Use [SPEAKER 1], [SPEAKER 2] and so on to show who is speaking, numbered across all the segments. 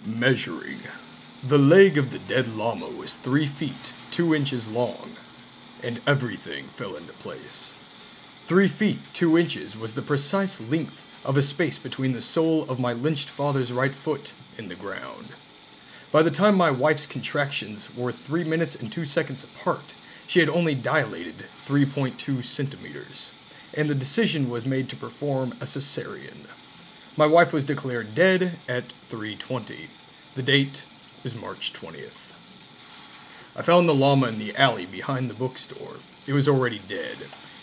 [SPEAKER 1] Measuring. The leg of the dead llama was 3 feet, 2 inches long, and everything fell into place. 3 feet, 2 inches was the precise length of a space between the sole of my lynched father's right foot and the ground. By the time my wife's contractions were 3 minutes and 2 seconds apart, she had only dilated 3.2 centimeters, and the decision was made to perform a cesarean. My wife was declared dead at 3:20. The date was March 20th. I found the llama in the alley behind the bookstore. It was already dead,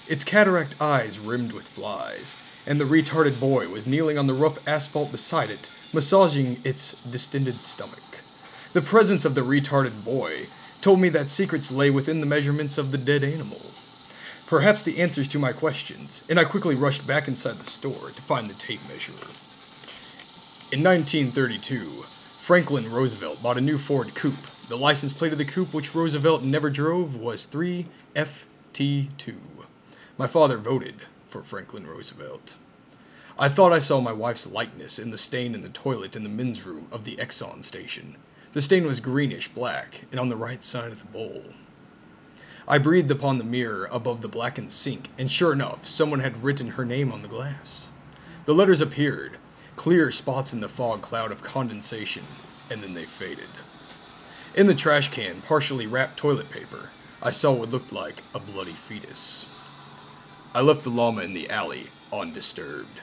[SPEAKER 1] its cataract eyes rimmed with flies, and the retarded boy was kneeling on the rough asphalt beside it, massaging its distended stomach. The presence of the retarded boy told me that secrets lay within the measurements of the dead animal. Perhaps the answers to my questions, and I quickly rushed back inside the store to find the tape measure. In 1932, Franklin Roosevelt bought a new Ford Coupe. The license plate of the coupe, which Roosevelt never drove, was 3FT2. My father voted for Franklin Roosevelt. I thought I saw my wife's likeness in the stain in the toilet in the men's room of the Exxon station. The stain was greenish-black, and on the right side of the bowl. I breathed upon the mirror above the blackened sink, and sure enough, someone had written her name on the glass. The letters appeared, clear spots in the fog cloud of condensation, and then they faded. In the trash can, partially wrapped toilet paper, I saw what looked like a bloody fetus. I left the llama in the alley, undisturbed.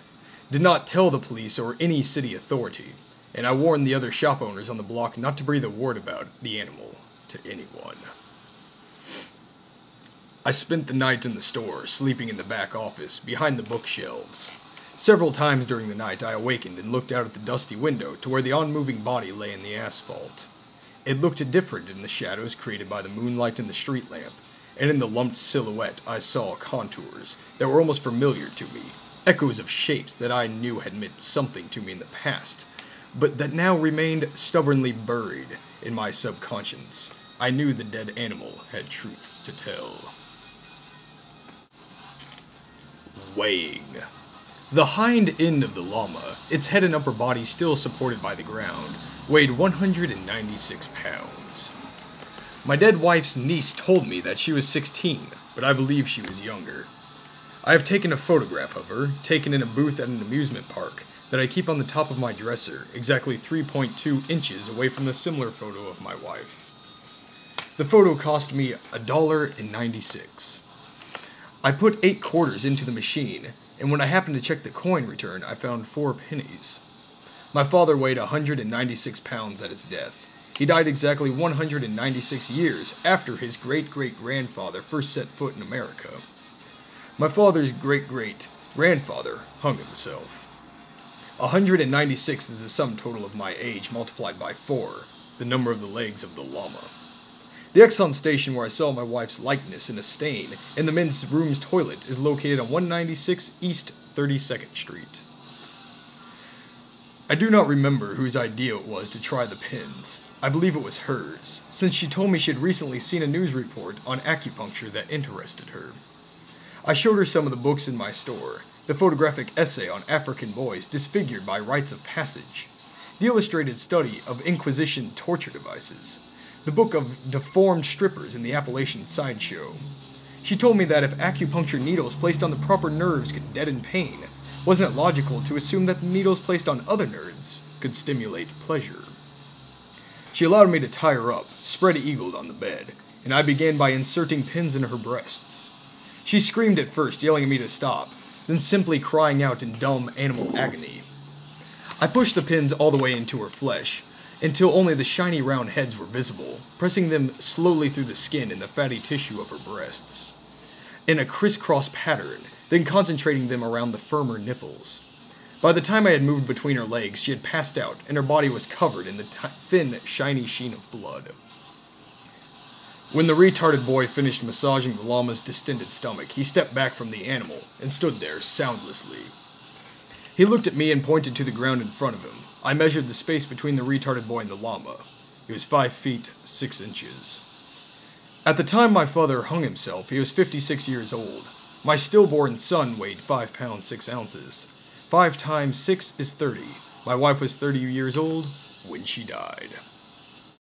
[SPEAKER 1] Did not tell the police or any city authority, and I warned the other shop owners on the block not to breathe a word about the animal to anyone. I spent the night in the store, sleeping in the back office, behind the bookshelves. Several times during the night I awakened and looked out at the dusty window to where the unmoving body lay in the asphalt. It looked different in the shadows created by the moonlight and the street lamp, and in the lumped silhouette I saw contours that were almost familiar to me, echoes of shapes that I knew had meant something to me in the past, but that now remained stubbornly buried in my subconscious. I knew the dead animal had truths to tell. Weighing. The hind end of the llama, its head and upper body still supported by the ground, weighed 196 pounds. My dead wife's niece told me that she was 16, but I believe she was younger. I have taken a photograph of her, taken in a booth at an amusement park, that I keep on the top of my dresser, exactly 3.2 inches away from the similar photo of my wife. The photo cost me $1.96. I put 8 quarters into the machine, and when I happened to check the coin return, I found 4 pennies. My father weighed 196 pounds at his death. He died exactly 196 years after his great-great-grandfather first set foot in America. My father's great-great-grandfather hung himself. 196 is the sum total of my age multiplied by 4, the number of the legs of the llama. The Exxon station where I saw my wife's likeness in a stain in the men's room's toilet is located on 196 East 32nd Street. I do not remember whose idea it was to try the pins. I believe it was hers, since she told me she had recently seen a news report on acupuncture that interested her. I showed her some of the books in my store, the photographic essay on African boys disfigured by rites of passage, the illustrated study of Inquisition torture devices, the book of deformed strippers in the Appalachian sideshow. She told me that if acupuncture needles placed on the proper nerves could deaden pain, wasn't it logical to assume that the needles placed on other nerves could stimulate pleasure? She allowed me to tie her up, spread-eagled on the bed, and I began by inserting pins in her breasts. She screamed at first, yelling at me to stop, then simply crying out in dumb animal agony. I pushed the pins all the way into her flesh, until only the shiny round heads were visible, pressing them slowly through the skin and the fatty tissue of her breasts, in a crisscross pattern, then concentrating them around the firmer nipples. By the time I had moved between her legs, she had passed out, and her body was covered in the thin, shiny sheen of blood. When the retarded boy finished massaging the llama's distended stomach, he stepped back from the animal and stood there soundlessly. He looked at me and pointed to the ground in front of him. I measured the space between the retarded boy and the llama. It was 5 feet, 6 inches. At the time my father hung himself, he was 56 years old. My stillborn son weighed 5 pounds, 6 ounces. 5 times 6 is 30. My wife was 30 years old, when she died.